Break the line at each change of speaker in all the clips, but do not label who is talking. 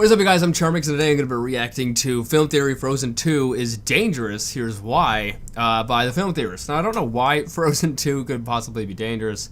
What's up, you guys? I'm Charmx, and today I'm going to be reacting to Film Theory Frozen 2 is Dangerous. Here's why, by the film theorists. Now, I don't know why Frozen 2 could possibly be dangerous,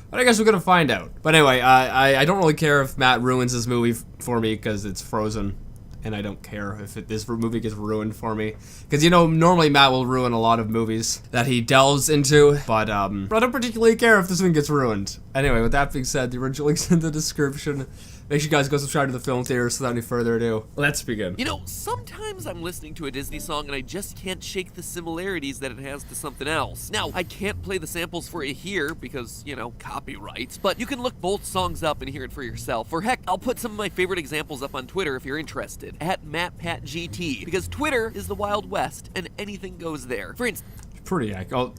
but I guess we're going to find out. But anyway, I don't really care if Matt ruins this movie for me, because it's Frozen, and I don't care if this movie gets ruined for me. Because, you know, normally Matt will ruin a lot of movies that he delves into, but I don't particularly care if this one gets ruined. Anyway, with that being said, the original link's in the description. Make sure you guys go subscribe to the Film Theorist. Without any further ado, let's begin.
You know, sometimes I'm listening to a Disney song and I just can't shake the similarities that it has to something else. Now, I can't play the samples for you here because, you know, copyrights, but you can look both songs up and hear it for yourself. Or heck, I'll put some of my favorite examples up on Twitter if you're interested, at MattPatGT, because Twitter is the Wild West and anything goes there. For instance,
Pretty accurate.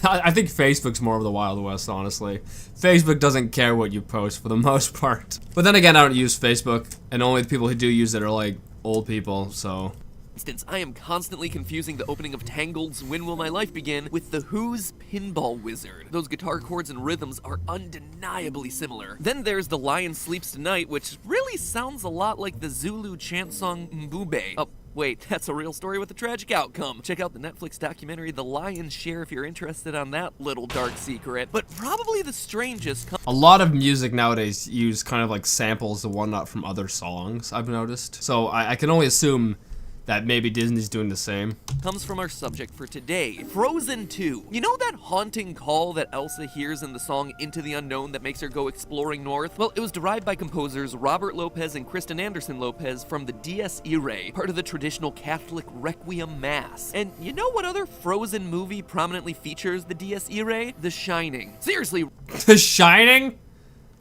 I think Facebook's more of the Wild West, honestly. Facebook doesn't care what you post for the most part. But then again, I don't use Facebook, and only the people who do use it are like old people, so.
I am constantly confusing the opening of Tangled's When Will My Life Begin with The Who's Pinball Wizard. Those guitar chords and rhythms are undeniably similar. Then there's The Lion Sleeps Tonight, which really sounds a lot like the Zulu chant song Mbube. Oh, wait, that's a real story with a tragic outcome. Check out the Netflix documentary The Lion's Share if you're interested on that little dark secret. But probably the strangest...
A lot of music nowadays use kind of like samples and whatnot from other songs, I've noticed. So I can only assume that maybe Disney's doing the same.
Comes from our subject for today, Frozen 2. You know that haunting call that Elsa hears in the song Into the Unknown that makes her go exploring north? Well, it was derived by composers Robert Lopez and Kristen Anderson Lopez from the Dies Irae, part of the traditional Catholic Requiem Mass. And you know what other Frozen movie prominently features the Dies Irae? The Shining. Seriously.
The Shining?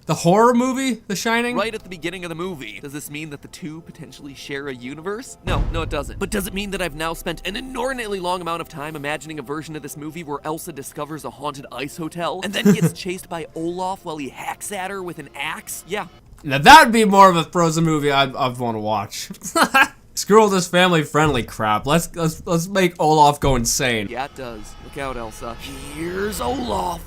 The horror movie, The Shining?
Right at the beginning of the movie. Does this mean that the two potentially share a universe? No, it doesn't. But does it mean that I've now spent an inordinately long amount of time imagining a version of this movie where Elsa discovers a haunted ice hotel and then gets chased by Olaf while he hacks at her with an axe? Yeah.
Now that would be more of a Frozen movie I'd want to watch. Screw all this family-friendly crap. Let's make Olaf go insane.
Yeah, it does. Look out, Elsa. Here's Olaf.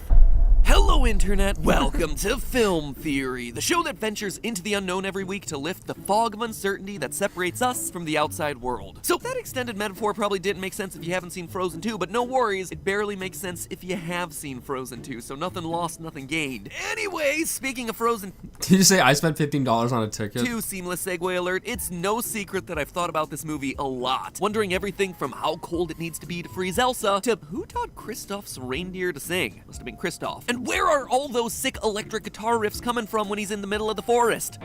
Hello, Internet. Welcome to Film Theory, the show that ventures into the unknown every week to lift the fog of uncertainty that separates us from the outside world. So that extended metaphor probably didn't make sense if you haven't seen Frozen 2, but no worries, it barely makes sense if you have seen Frozen 2, so nothing lost, nothing gained. Anyway, speaking of Frozen...
Did you say I spent $15 on a ticket?
2 seamless segue alert. It's no secret that I've thought about this movie a lot, wondering everything from how cold it needs to be to freeze Elsa to who taught Kristoff's reindeer to sing. Must have been Kristoff. And where are all those sick electric guitar riffs coming from when he's in the middle of the forest?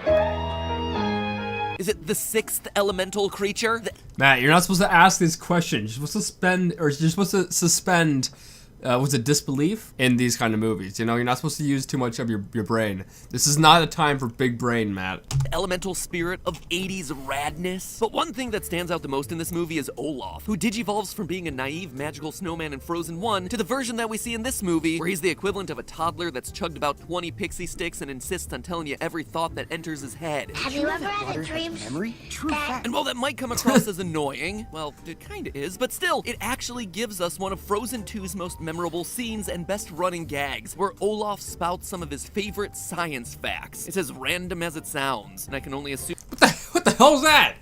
Is it the 6th elemental creature?
Matt, you're not supposed to ask these questions. You're supposed to suspend was it disbelief in these kind of movies? You know, you're not supposed to use too much of your brain. This is not a time for big brain, Matt.
Elemental spirit of 80s radness. But one thing that stands out the most in this movie is Olaf, who digivolves from being a naive magical snowman in Frozen 1 to the version that we see in this movie, where he's the equivalent of a toddler that's chugged about 20 pixie sticks and insists on telling you every thought that enters his head.
Have you ever had a dream?
Memory? True fact.
And while that might come across as annoying, well, it kinda is, but still, it actually gives us one of Frozen 2's most memorable scenes and best running gags, where Olaf spouts some of his favorite science facts. It's as random as it sounds, and I can only assume
What the hell's that?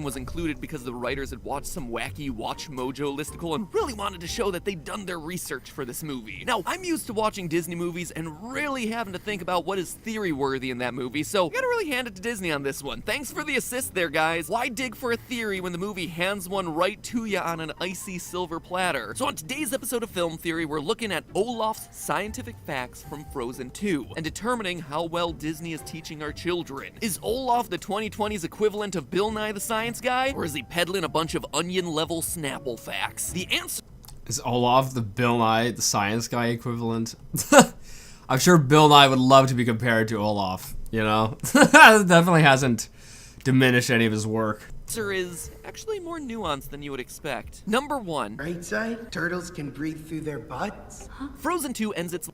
was included because the writers had watched some wacky Watch Mojo listicle and really wanted to show that they'd done their research for this movie. Now, I'm used to watching Disney movies and really having to think about what is theory-worthy in that movie, so I gotta really hand it to Disney on this one. Thanks for the assist there, guys. Why dig for a theory when the movie hands one right to you on an icy silver platter? So on today's episode of Film Theory, we're looking at Olaf's scientific facts from Frozen 2 and determining how well Disney is teaching our children. Is Olaf the 2020's equivalent of Bill Nye the Science Guy, or is he peddling a bunch of onion-level Snapple facts? The answer
is Olaf the Bill Nye the Science Guy equivalent. I'm sure Bill Nye would love to be compared to Olaf, you know? Definitely hasn't diminished any of his work.
Is actually more nuanced than you would expect. Number 1.
Right side, turtles can breathe through their butts.
Frozen 2 ends its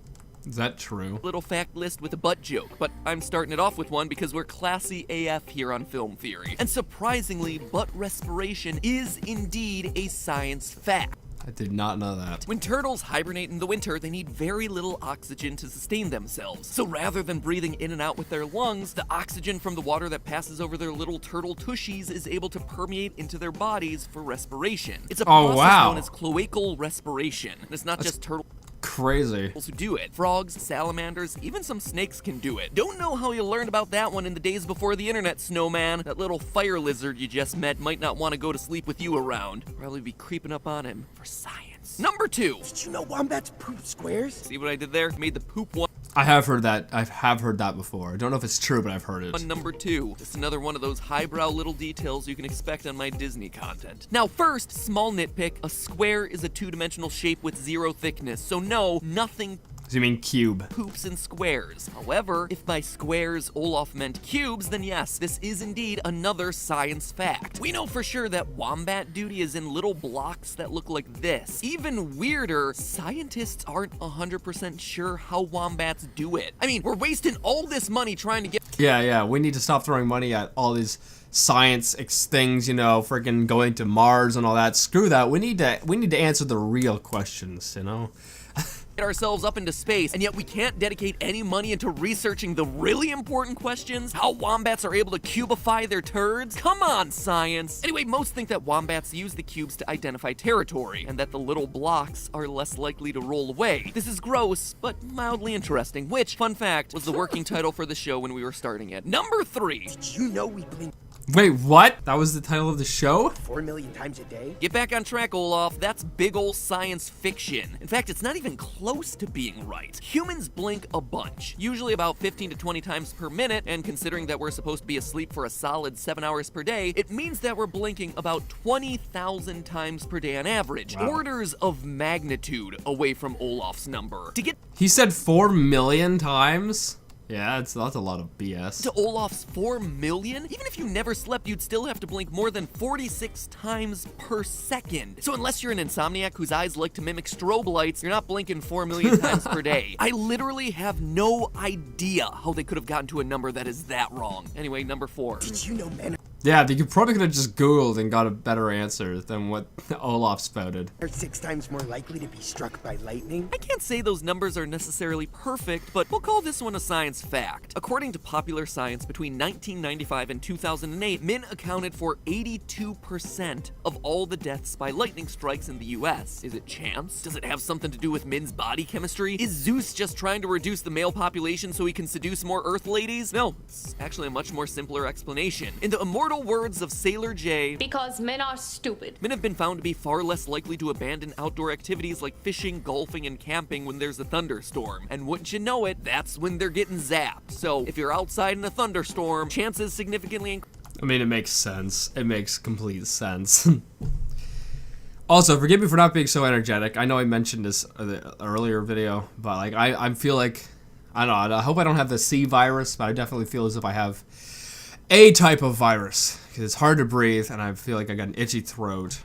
Is that true?
little fact list with a butt joke, but I'm starting it off with one because we're classy AF here on Film Theory. And surprisingly, butt respiration is indeed a science fact.
I did not know that.
When turtles hibernate in the winter, they need very little oxygen to sustain themselves. So rather than breathing in and out with their lungs, the oxygen from the water that passes over their little turtle tushies is able to permeate into their bodies for respiration. It's a process known as cloacal respiration. And it's not just turtles
Crazy.
who do it. Frogs, salamanders, even some snakes can do it. Don't know how you learned about that one in the days before the internet, Snowman. That little fire lizard you just met might not want to go to sleep with you around. Probably be creeping up on him for science. Number 2.
Did you know wombats poop squares?
See what I did there? Made the poop one.
I have heard that. I have heard that before. I don't know if it's true, but I've heard it.
Number 2. Just another one of those highbrow little details you can expect on my Disney content. Now first, small nitpick, a square is a two-dimensional shape with 0 thickness, so no, nothing
So you mean cube?
poops in squares. However, if by squares Olaf meant cubes, then yes, this is indeed another science fact. We know for sure that wombat duty is in little blocks that look like this. Even weirder, scientists aren't 100% sure how wombats do it. I mean, we're wasting all this money trying to get
Yeah, we need to stop throwing money at all these science things, you know, freaking going to Mars and all that. Screw that. We need to answer the real questions, you know?
ourselves up into space, and yet we can't dedicate any money into researching the really important questions, how wombats are able to cubify their turds. Come on, science. Anyway, most think that wombats use the cubes to identify territory, and that the little blocks are less likely to roll away. This is gross, but mildly interesting, which, fun fact, was the working title for the show when we were starting it. Number 3.
Did you know we blink
Wait, what? That was the title of the show?
4 million times a day?
Get back on track, Olaf. That's big ol' science fiction. In fact, it's not even close to being right. Humans blink a bunch, usually about 15 to 20 times per minute, and considering that we're supposed to be asleep for a solid 7 hours per day, it means that we're blinking about 20,000 times per day on average.
Wow.
Orders of magnitude away from Olaf's number. To get
He said 4 million times? Yeah, that's a lot of BS.
to Olaf's 4 million, even if you never slept, you'd still have to blink more than 46 times per second. So unless you're an insomniac whose eyes like to mimic strobe lights, you're not blinking 4 million times per day. I literally have no idea how they could have gotten to a number that is that wrong. Anyway, number 4.
Did you know men
Yeah, you probably could have just Googled and got a better answer than what Olaf spouted.
are 6 times more likely to be struck by lightning?
I can't say those numbers are necessarily perfect, but we'll call this one a science fact. According to Popular Science, between 1995 and 2008, men accounted for 82% of all the deaths by lightning strikes in the US. Is it chance? Does it have something to do with men's body chemistry? Is Zeus just trying to reduce the male population so he can seduce more Earth ladies? No, it's actually a much more simpler explanation. In the immortal words of Sailor J,
Because men are stupid.
men have been found to be far less likely to abandon outdoor activities like fishing, golfing, and camping when there's a thunderstorm. And wouldn't you know it, that's when they're getting zapped. So if you're outside in a thunderstorm, chances significantly
I mean, it makes sense. It makes complete sense. Also, forgive me for not being so energetic. I know I mentioned this in the earlier video, but like I feel like, I don't know, I hope I don't have the C virus, but I definitely feel as if I have a type of virus, because it's hard to breathe, and I feel like I got an itchy throat.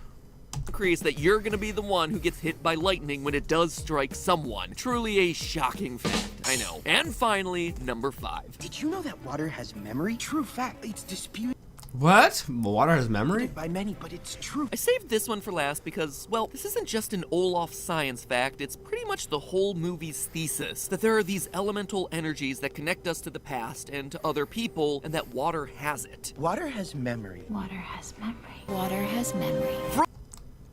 increase that you're gonna be the one who gets hit by lightning when it does strike someone. Truly a shocking fact, I know. And finally, number 5.
Did you know that water has memory? True fact. It's disputed
What? Water has memory?
by many, but it's true.
I saved this one for last because, well, this isn't just an Olaf science fact, it's pretty much the whole movie's thesis, that there are these elemental energies that connect us to the past and to other people, and that water has it.
Water has memory.
Water has memory. Water has memory.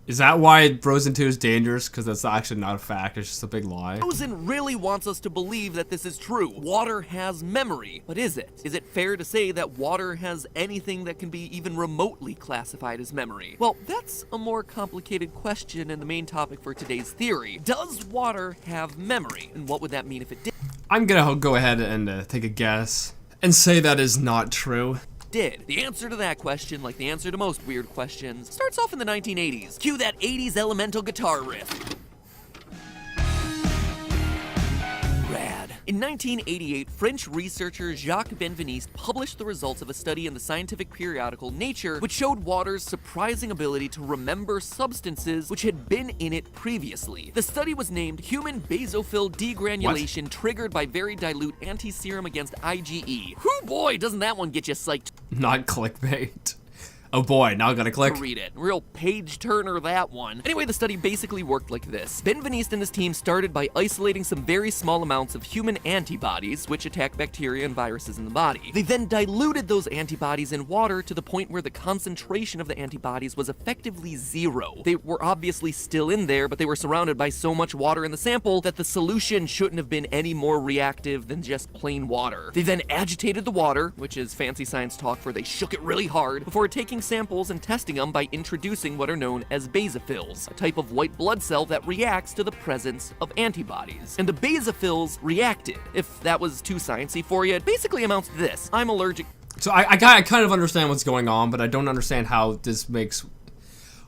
Is that why Frozen 2 is dangerous? Because that's actually not a fact, it's just a big lie.
Frozen really wants us to believe that this is true. Water has memory. But is it? Is it fair to say that water has anything that can be even remotely classified as memory? Well, that's a more complicated question and the main topic for today's theory. Does water have memory? And what would that mean if it
I'm gonna go ahead and take a guess and say that is not true.
did? The answer to that question, like the answer to most weird questions, starts off in the 1980s. Cue that 80s elemental guitar riff. Rad. In 1988, French researcher Jacques Benveniste published the results of a study in the scientific periodical Nature, which showed water's surprising ability to remember substances which had been in it previously. The study was named Human Basophil Degranulation Triggered by Very Dilute Anti-Serum Against IgE. Whoo boy, doesn't that one get you psyched?
Not clickbait. Oh boy, now I gotta click.
Read it. Real page turner, that one. Anyway, the study basically worked like this. Ben Veniste and his team started by isolating some very small amounts of human antibodies, which attack bacteria and viruses in the body. They then diluted those antibodies in water to the point where the concentration of the antibodies was effectively zero. They were obviously still in there, but they were surrounded by so much water in the sample that the solution shouldn't have been any more reactive than just plain water. They then agitated the water, which is fancy science talk for they shook it really hard, before taking samples and testing them by introducing what are known as basophils, a type of white blood cell that reacts to the presence of antibodies. And the basophils reacted. If that was too sciencey for you, it basically amounts to this. I'm allergic.
So I kind of understand what's going on, but I don't understand how this makes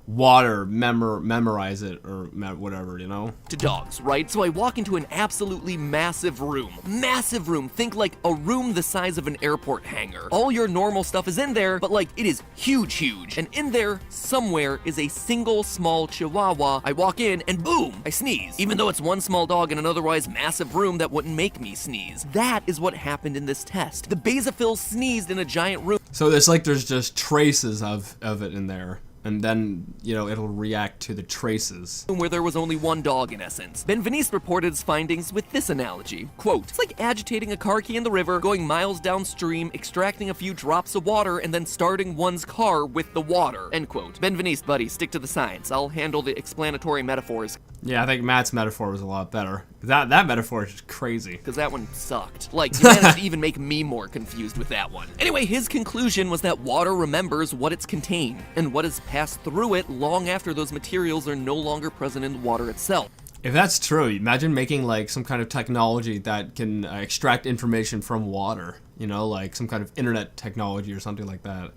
water memorize it or whatever, you know?
To dogs, right? So I walk into an absolutely massive room. Massive room. Think like a room the size of an airport hangar. All your normal stuff is in there, but like it is huge. And in there, somewhere, is a single small chihuahua. I walk in and boom, I sneeze. Even though it's one small dog in an otherwise massive room that wouldn't make me sneeze. That is what happened in this test. The basophil sneezed in a giant room.
So it's like there's just traces of it in there. And then, you know, it'll react to the traces.
Where there was only one dog, in essence. Ben Veniste reported his findings with this analogy. Quote, it's like agitating a car key in the river, going miles downstream, extracting a few drops of water, and then starting one's car with the water. End quote. Ben Veniste, buddy, stick to the science. I'll handle the explanatory metaphors.
Yeah, I think Matt's metaphor was a lot better. That metaphor is just crazy.
Because that one sucked. Like, you managed to even make me more confused with that one. Anyway, his conclusion was that water remembers what it's contained, and what has passed through it long after those materials are no longer present in the water itself.
If that's true, imagine making like some kind of technology that can extract information from water. You know, like some kind of internet technology or something like that.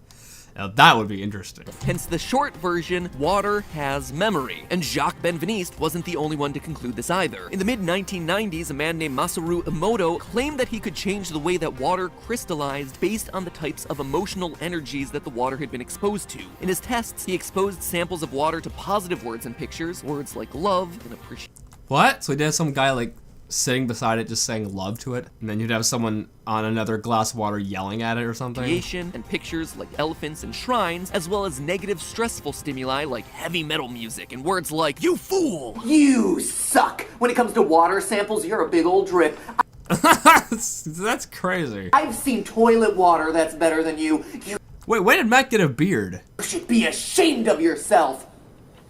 Now that would be interesting.
Hence the short version, water has memory. And Jacques Ben Veniste wasn't the only one to conclude this either. In the mid-1990s, a man named Masaru Emoto claimed that he could change the way that water crystallized based on the types of emotional energies that the water had been exposed to. In his tests, he exposed samples of water to positive words and pictures, words like love and appreciation.
What? So he'd have some guy like sitting beside it just saying love to it, and then you'd have someone on another glass of water yelling at it or something?
And pictures like elephants and shrines, as well as negative stressful stimuli like heavy metal music and words like, you fool!
You suck! When it comes to water samples, you're a big old drip.
That's crazy.
I've seen toilet water that's better than you. You
Wait, when did Matt get a beard?
should be ashamed of yourself.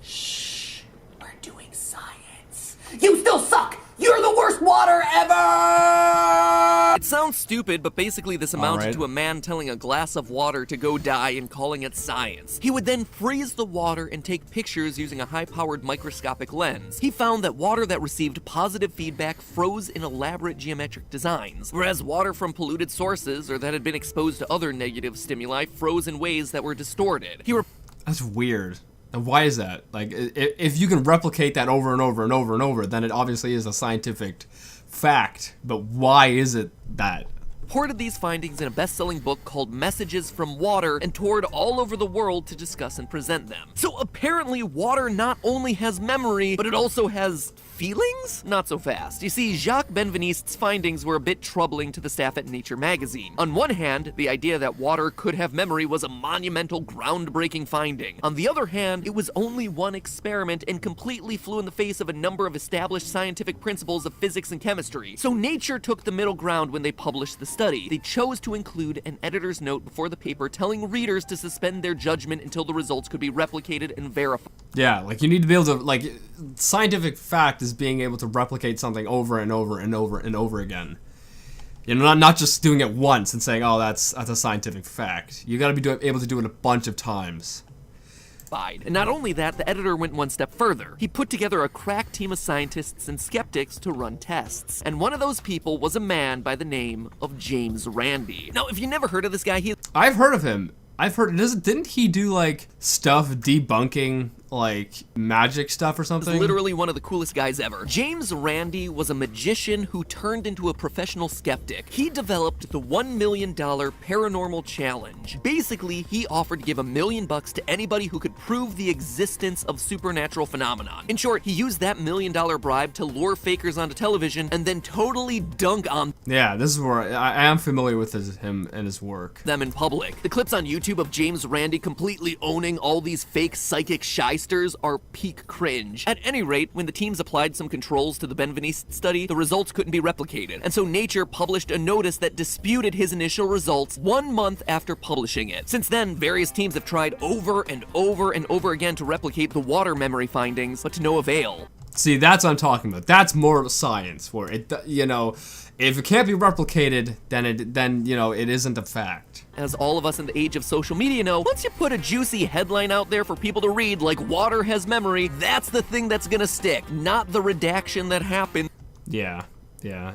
Shh, we're doing science. You still suck! You're the worst water ever!
It sounds stupid, but basically this amounted
Alright.
to a man telling a glass of water to go die and calling it science. He would then freeze the water and take pictures using a high-powered microscopic lens. He found that water that received positive feedback froze in elaborate geometric designs, whereas water from polluted sources or that had been exposed to other negative stimuli froze in ways that were distorted.
That's weird. And why is that? Like, if you can replicate that over and over and over and over, then it obviously is a scientific fact. But why is it that?
Reported these findings in a best-selling book called Messages from Water and toured all over the world to discuss and present them. So apparently water not only has memory, but it also has feelings? Not so fast. You see, Jacques Ben Veniste's findings were a bit troubling to the staff at Nature magazine. On one hand, the idea that water could have memory was a monumental, groundbreaking finding. On the other hand, it was only one experiment and completely flew in the face of a number of established scientific principles of physics and chemistry. So Nature took the middle ground when they published the study. They chose to include an editor's note before the paper telling readers to suspend their judgment until the results could be replicated and verified.
Yeah, like you need to be able to, like, scientific fact is being able to replicate something over and over and over and over again. You know, not just doing it once and saying, oh, that's a scientific fact. You gotta be able to do it a bunch of times.
And not only that, the editor went one step further. He put together a crack team of scientists and skeptics to run tests. And one of those people was a man by the name of James Randi. Now, if you never heard of this guy,
I've heard of him. I've heard, didn't he do, like, stuff debunking like magic stuff or something.
Literally one of the coolest guys ever. James Randi was a magician who turned into a professional skeptic. He developed the $1 million paranormal challenge. Basically, he offered to give $1 million to anybody who could prove the existence of supernatural phenomenon. In short, he used that $1 million bribe to lure fakers onto television and then totally dunk on
Yeah, this is where I am familiar with him and his work.
them in public. The clips on YouTube of James Randi completely owning all these fake psychic shysters are peak cringe. At any rate, when the teams applied some controls to the Benveniste study, the results couldn't be replicated, and so Nature published a notice that disputed his initial results 1 month after publishing it. Since then, various teams have tried over and over and over again to replicate the water memory findings, but to no avail.
See, that's what I'm talking about. That's more science, where it, you know, if it can't be replicated, then you know, it isn't a fact.
As all of us in the age of social media know, once you put a juicy headline out there for people to read, like water has memory, that's the thing that's gonna stick, not the redaction that happened.
Yeah,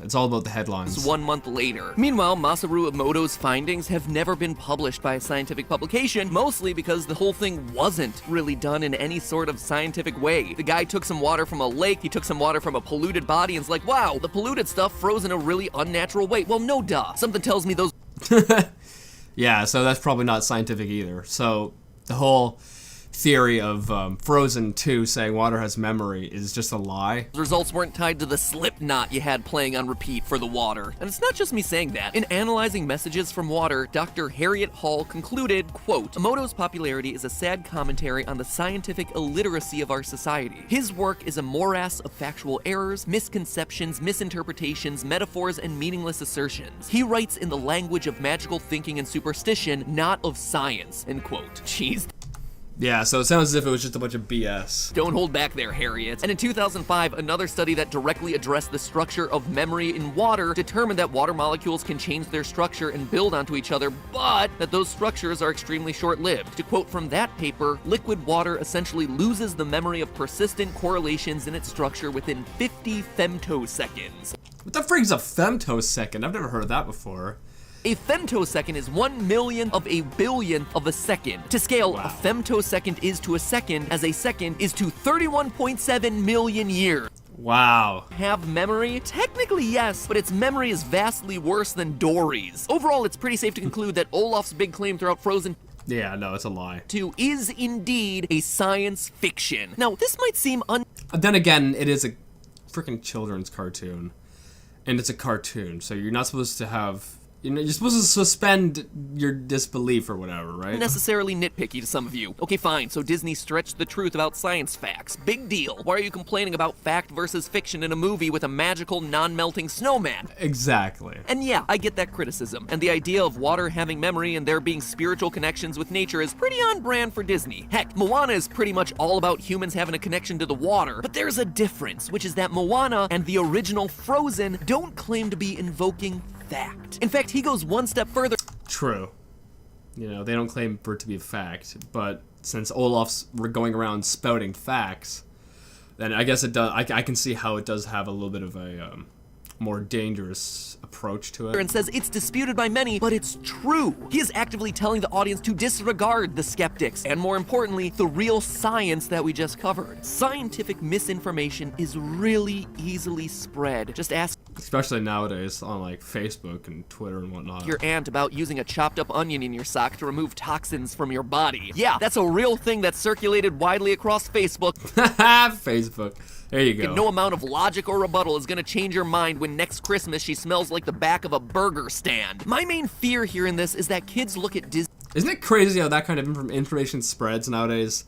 it's all about the headlines.
1 month later. Meanwhile, Masaru Emoto's findings have never been published by a scientific publication, mostly because the whole thing wasn't really done in any sort of scientific way. The guy took some water from a lake, he took some water from a polluted body, and it's like, wow, the polluted stuff froze in a really unnatural way. Well, no duh. Something tells me those
Yeah, so that's probably not scientific either. So the whole theory of Frozen 2 saying water has memory is just a lie.
results weren't tied to the Slipknot you had playing on repeat for the water. And it's not just me saying that. In analyzing messages from water, Dr. Harriet Hall concluded, quote, Emoto's popularity is a sad commentary on the scientific illiteracy of our society. His work is a morass of factual errors, misconceptions, misinterpretations, metaphors, and meaningless assertions. He writes in the language of magical thinking and superstition, not of science, end quote. Jeez.
Yeah, so it sounds as if it was just a bunch of BS.
Don't hold back there, Harriet. And in 2005, another study that directly addressed the structure of memory in water determined that water molecules can change their structure and build onto each other, but that those structures are extremely short-lived. To quote from that paper, liquid water essentially loses the memory of persistent correlations in its structure within 50 femtoseconds.
What the freak's a femtosecond? I've never heard of that before.
A femtosecond is 1/1,000,000 of a billionth of a second. To scale,
Wow.
a femtosecond is to a second, as a second is to 31.7 million years.
Wow.
Have memory? Technically, yes, but its memory is vastly worse than Dory's. Overall, it's pretty safe to conclude that Olaf's big claim throughout Frozen
Yeah, no, it's a lie.
2 is indeed a science fiction. Now, this might seem
Then again, it is a freaking children's cartoon. And it's a cartoon, so you're not supposed to have... You know, you're supposed to suspend your disbelief or whatever, right?
necessarily nitpicky to some of you. Okay, fine, so Disney stretched the truth about science facts. Big deal. Why are you complaining about fact versus fiction in a movie with a magical, non-melting snowman?
Exactly.
And yeah, I get that criticism. And the idea of water having memory and there being spiritual connections with nature is pretty on brand for Disney. Heck, Moana is pretty much all about humans having a connection to the water. But there's a difference, which is that Moana and the original Frozen don't claim to be invoking fact. In fact, he goes one step further.
True. You know, they don't claim for it to be a fact, but since Olaf's going around spouting facts, then I guess it does. I can see how it does have a little bit of a more dangerous approach to it.
And says it's disputed by many, but it's true. He is actively telling the audience to disregard the skeptics, and more importantly, the real science that we just covered. Scientific misinformation is really easily spread. Just ask
Especially nowadays on like Facebook and Twitter and whatnot.
your aunt about using a chopped up onion in your sock to remove toxins from your body. Yeah, that's a real thing that's circulated widely across Facebook.
Facebook. There you go.
No amount of logic or rebuttal is gonna change your mind when next Christmas she smells like the back of a burger stand. My main fear here in this is that kids look at Disney.
Isn't it crazy how that kind of information spreads nowadays?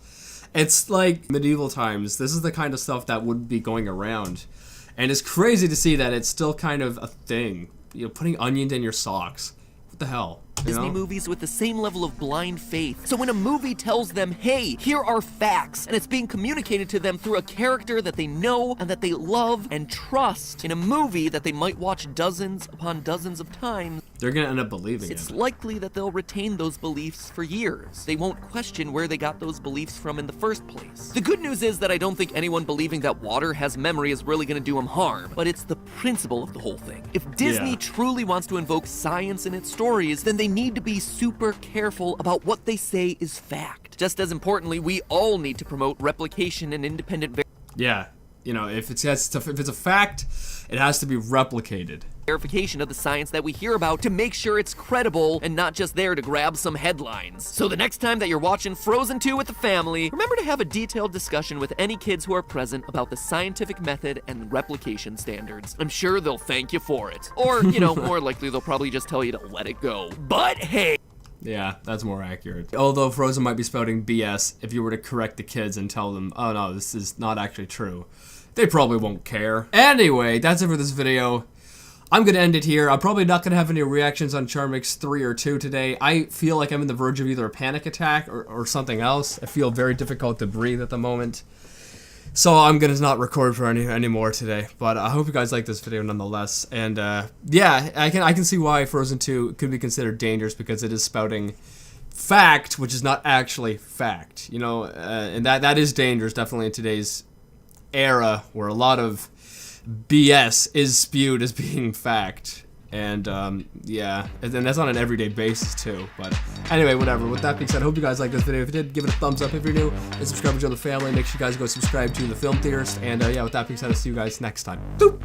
It's like medieval times. This is the kind of stuff that would be going around. And it's crazy to see that it's still kind of a thing. You know, putting onions in your socks. What the hell? You
Disney
know?
movies with the same level of blind faith. So when a movie tells them, hey, here are facts, and it's being communicated to them through a character that they know and that they love and trust in a movie that they might watch dozens upon dozens of times,
they're gonna end up believing
it's
it.
likely that they'll retain those beliefs for years. They won't question where they got those beliefs from in the first place. The good news is that I don't think anyone believing that water has memory is really gonna do them harm, but it's the principle of the whole thing. If Disney
Yeah.
truly wants to invoke science in its stories, then they need to be super careful about what they say is fact. fact. Just as importantly, we all need to promote replication and independent
Yeah, you know, if it's a fact, it has to be replicated.
verification of the science that we hear about to make sure it's credible and not just there to grab some headlines. So the next time that you're watching Frozen 2 with the family, remember to have a detailed discussion with any kids who are present about the scientific method and replication standards. I'm sure they'll thank you for it. Or, you know, more likely they'll probably just tell you to let it go. But hey!
Yeah, that's more accurate. Although Frozen might be spouting BS, if you were to correct the kids and tell them, oh no, this is not actually true, they probably won't care. Anyway, that's it for this video. I'm going to end it here. I'm probably not going to have any reactions on Charmx 3 or 2 today. I feel like I'm in the verge of either a panic attack or something else. I feel very difficult to breathe at the moment. So I'm going to not record for any more today. But I hope you guys like this video nonetheless. And yeah, I can see why Frozen 2 could be considered dangerous, because it is spouting fact, which is not actually fact. You know, and that is dangerous, definitely in today's era where a lot of BS is spewed as being fact. And yeah, and that's on an everyday basis too. But anyway, whatever. With that being said, I hope you guys liked this video. If you did, give it a thumbs up if you're new, and subscribe to join the family. Make sure you guys go subscribe to The Film Theorist. And yeah, with that being said, I'll see you guys next time. Boop.